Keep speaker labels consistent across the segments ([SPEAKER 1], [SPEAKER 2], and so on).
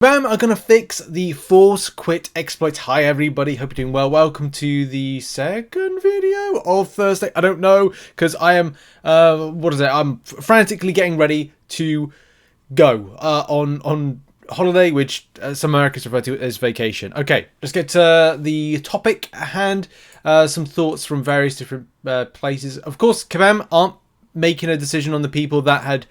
[SPEAKER 1] Kabam are going to fix the force quit exploit. Hi everybody, hope you're doing well. Welcome to the second video of Thursday. I don't know, because I am, I'm frantically getting ready to go on holiday, which some Americans refer to as vacation. Okay, let's get to the topic at hand. Some thoughts from various different places. Of course, Kabam aren't making a decision on the people that had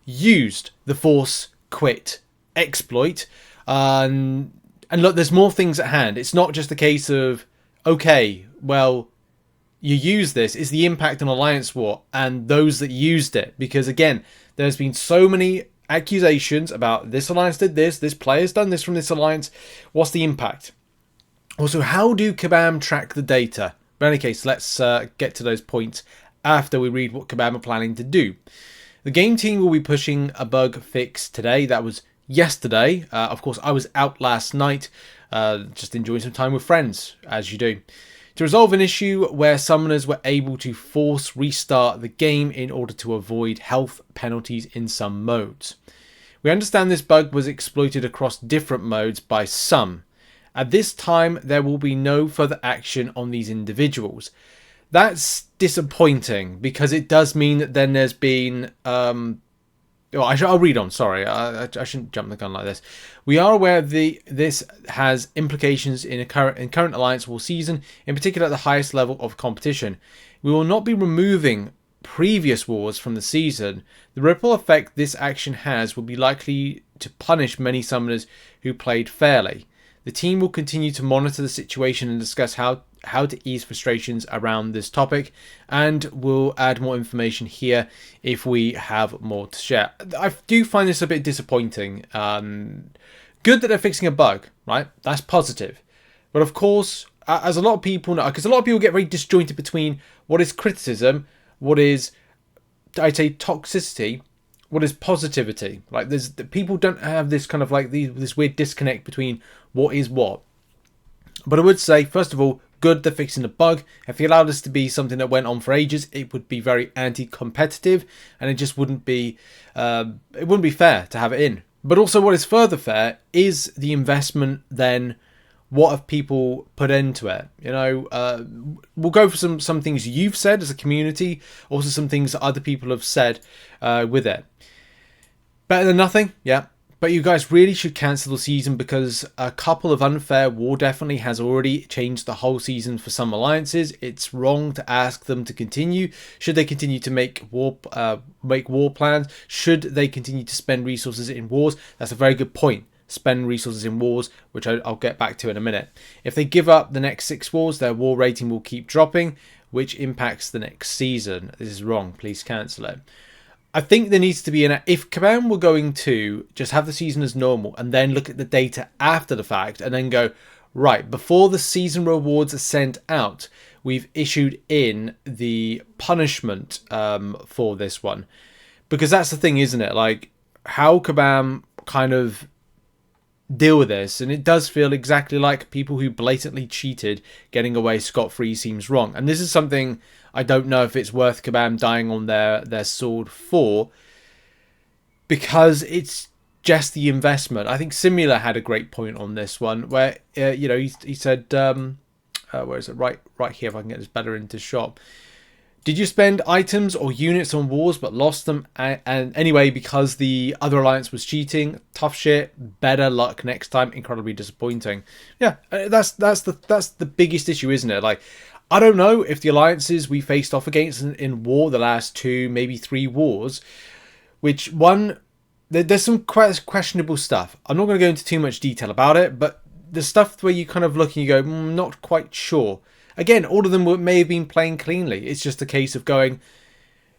[SPEAKER 1] used the force quit exploit, and look, there's more things at hand. It's not just a case of, okay, well, you use this. It's the impact on Alliance War and those that used it, because again, there's been so many accusations about this alliance did this player's done this from this alliance. What's the impact? Also, how do Kabam track the data? But in any case, let's get to those points after we read what Kabam are planning to do. The game team will be pushing a bug fix today. That was yesterday. Of course, I was out last night, just enjoying some time with friends, as you do, to resolve an issue where summoners were able to force restart the game in order to avoid health penalties in some modes. We understand this bug was exploited across different modes by some. At this time, there will be no further action on these individuals. That's disappointing, because it does mean that then there's been I'll read on. Sorry, I shouldn't jump the gun like this. We are aware this has implications in current Alliance War season, in particular at the highest level of competition. We will not be removing previous wars from the season. The ripple effect this action has will be likely to punish many summoners who played fairly. The team will continue to monitor the situation and discuss how to ease frustrations around this topic, and we'll add more information here if we have more to share. I do find this a bit disappointing. Good that they're fixing a bug, right? That's positive. But of course, as a lot of people know, because a lot of people get very disjointed between what is criticism, what is, I'd say, toxicity, what is positivity. Like, people don't have this kind of like this weird disconnect between what is what. But I would say, first of all, good they're fixing the bug. If they allowed this to be something that went on for ages, it would be very anti-competitive, and it just wouldn't be fair to have it in. But also, what is further fair is the investment. Then, what have people put into it? You know, we'll go for some things you've said as a community, also some things that other people have said with it. Better than nothing, yeah. But you guys really should cancel the season, because a couple of unfair war definitely has already changed the whole season for some alliances. It's wrong to ask them to continue. Should they continue to make war plans? Should they continue to spend resources in wars? That's a very good point. Spend resources in wars, which I'll get back to in a minute. If they give up the next 6 wars, their war rating will keep dropping, which impacts the next season. This is wrong. Please cancel it. I think there needs to be if Kabam were going to just have the season as normal and then look at the data after the fact and then go, right, before the season rewards are sent out, we've issued in the punishment for this one. Because that's the thing, isn't it? Like, how Kabam kind of deal with this, and it does feel exactly like people who blatantly cheated getting away scot-free seems wrong. And this is something I don't know if it's worth Kabam dying on their sword for, because it's just the investment. I think Simula had a great point on this one, where he said, where is it? Right here, if I can get this better into shot. Did you spend items or units on wars but lost them and anyway because the other alliance was cheating? Tough shit. Better luck next time. Incredibly disappointing. Yeah, that's the biggest issue, isn't it? Like, I don't know if the alliances we faced off against in war, the last 2, maybe 3 wars, which one, there's some questionable stuff. I'm not going to go into too much detail about it, but the stuff where you kind of look and you go, not quite sure. Again, all of them may have been playing cleanly. It's just a case of going,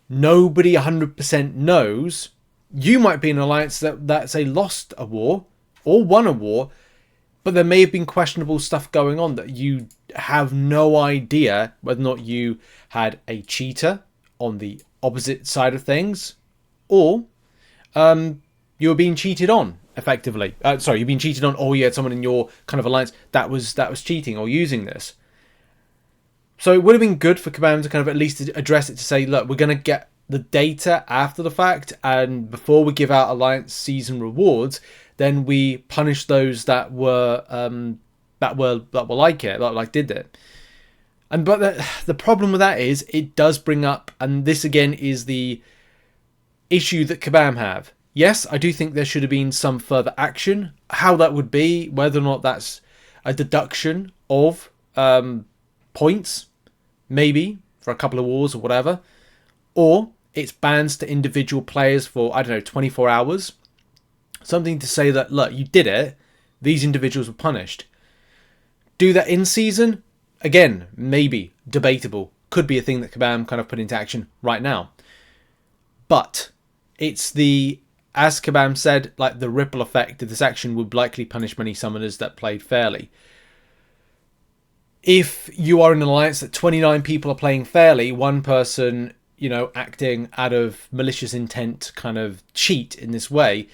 [SPEAKER 1] nobody 100% knows. You might be an alliance that say lost a war or won a war, but there may have been questionable stuff going on that you have no idea whether or not you had a cheater on the opposite side of things, or you were being cheated on, effectively. You've been cheated on, or you had someone in your kind of alliance that was cheating or using this. So it would have been good for Kabam to kind of at least address it, to say, look, we're going to get the data after the fact, and before we give out Alliance season rewards, then we punish those that were like it, like did it. But the problem with that is it does bring up, and this again is the issue that Kabam have. Yes, I do think there should have been some further action. How that would be, whether or not that's a deduction of points, maybe for a couple of wars or whatever, or it's bans to individual players for, I don't know, 24 hours. Something to say that, look, you did it, these individuals were punished. Do that in season? Again, maybe debatable. Could be a thing that Kabam kind of put into action right now. But it's the, as Kabam said, like the ripple effect of this action would likely punish many summoners that played fairly. If you are in an alliance that 29 people are playing fairly, one person, you know, acting out of malicious intent kind of cheat in this way,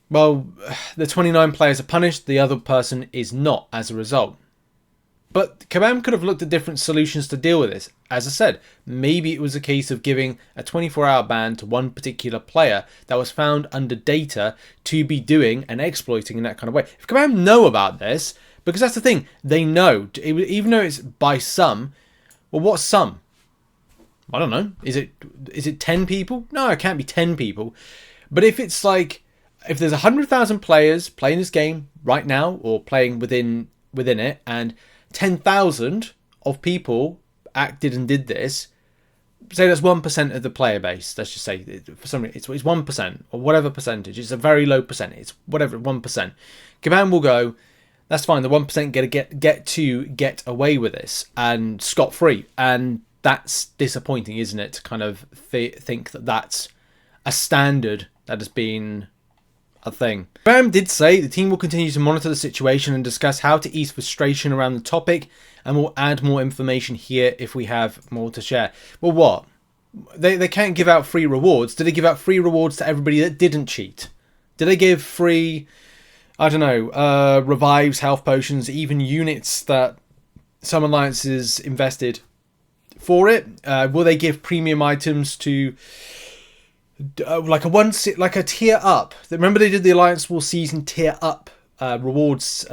[SPEAKER 1] well, the 29 players are punished, the other person is not as a result. But Kabam could have looked at different solutions to deal with this. As I said, maybe it was a case of giving a 24-hour ban to one particular player that was found under data to be doing and exploiting in that kind of way. If Kabam know about this, because that's the thing, they know, even though it's by some, well, what's some? I don't know. Is it 10 people? No, it can't be 10 people. But if it's like, if there's 100,000 players playing this game right now, or playing within it, and 10,000 of people acted and did this, say that's 1% of the player base. Let's just say, for some reason, it's 1% or whatever percentage. It's a very low percentage. It's whatever, 1%. Kabam will go, that's fine. The 1% get away with this and scot-free. And that's disappointing, isn't it? To kind of think that that's a standard that has been a thing. Kabam did say the team will continue to monitor the situation and discuss how to ease frustration around the topic, and we'll add more information here if we have more to share. Well, what? They can't give out free rewards. Did they give out free rewards to everybody that didn't cheat? Did they give free, I don't know, revives, health potions, even units that some alliances invested for it? Will they give premium items to like a tier up? Remember they did the Alliance War season tier up rewards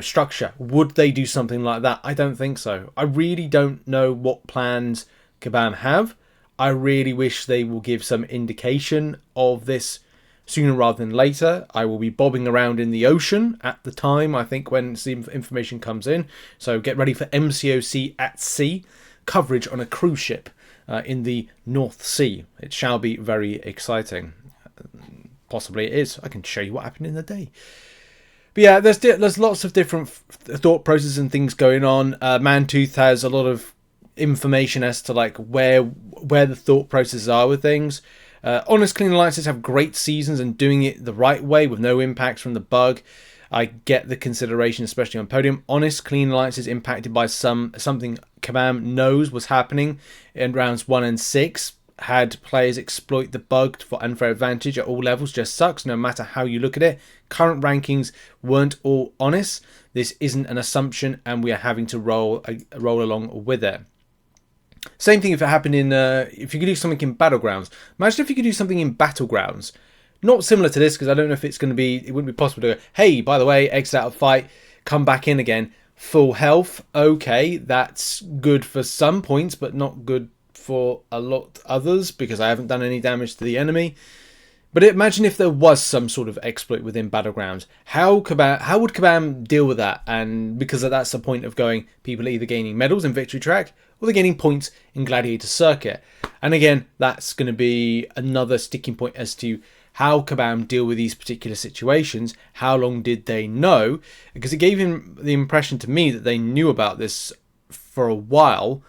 [SPEAKER 1] structure. Would they do something like that? I don't think so. I really don't know what plans Kabam have. I really wish they will give some indication of this sooner rather than later. I will be bobbing around in the ocean at the time, I think, when the information comes in. So get ready for MCOC at sea coverage on a cruise ship in the North Sea. It shall be very exciting. Possibly it is. I can show you what happened in the day. But yeah, there's lots of different thought processes and things going on. Mantooth has a lot of information as to like where the thought processes are with things. Honest Clean Alliances have great seasons and doing it the right way with no impacts from the bug. I get the consideration, especially on podium. Honest Clean Alliances impacted by something Kabam knows was happening in rounds 1 and 6. Had players exploit the bug for unfair advantage at all levels. Just sucks, no matter how you look at it. Current rankings weren't all honest. This isn't an assumption, and we are having to roll along with it. Same thing if it happened in, if you could do something in Battlegrounds. Imagine if you could do something in Battlegrounds. Not similar to this, because I don't know if it's going to be, it wouldn't be possible to go, hey, by the way, exit out of fight, come back in again. Full health, okay, that's good for some points, but not good for a lot others, because I haven't done any damage to the enemy. But imagine if there was some sort of exploit within Battlegrounds. How would Kabam deal with that? And because that's the point of going, people are either gaining medals in Victory Track, or they're gaining points in Gladiator Circuit. And again, that's going to be another sticking point as to how Kabam deal with these particular situations. How long did they know? Because it gave him the impression to me that they knew about this for a while.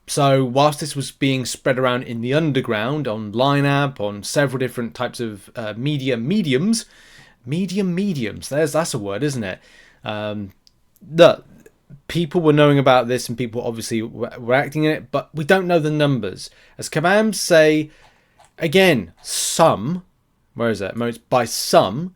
[SPEAKER 1] So whilst this was being spread around in the underground, on Line-App, on several different types of mediums, that's a word, isn't it? The people were knowing about this, and people obviously were acting in it, but we don't know the numbers. As Kabam say, again, some, where is it? It's by some.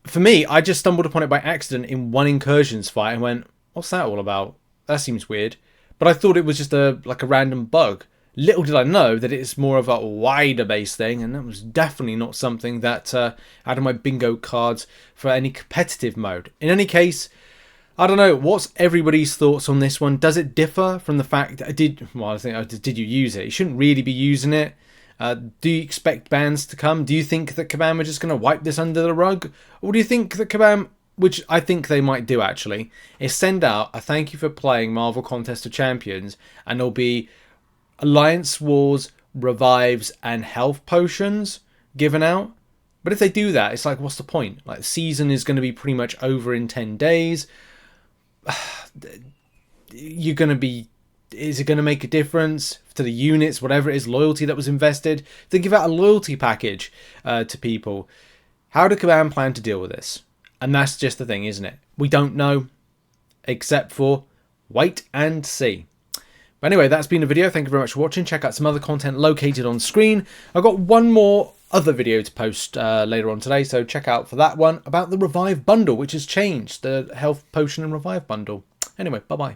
[SPEAKER 1] For me, I just stumbled upon it by accident in one incursions fight and went, what's that all about? That seems weird. But I thought it was just like a random bug. Little did I know that it's more of a wider base thing, and that was definitely not something that out of my bingo cards for any competitive mode. In any case, I don't know, what's everybody's thoughts on this one? Does it differ from the fact that did you use it? You shouldn't really be using it. Do you expect bans to come? Do you think that Kabam are just going to wipe this under the rug? Or do you think that Kabam, which I think they might do actually, is send out a thank you for playing Marvel Contest of Champions, and there'll be Alliance Wars, Revives, and Health Potions given out? But if they do that, it's like, what's the point? Like, the season is going to be pretty much over in 10 days. You're going to be... Is it going to make a difference to the units, whatever it is, loyalty that was invested? They give out a loyalty package to people. How do Kabam plan to deal with this? And that's just the thing, isn't it? We don't know, except for wait and see. But anyway, that's been the video. Thank you very much for watching. Check out some other content located on screen. I've got one more other video to post later on today, so check out for that one about the Revive bundle, which has changed, the Health Potion and Revive bundle. Anyway, bye-bye.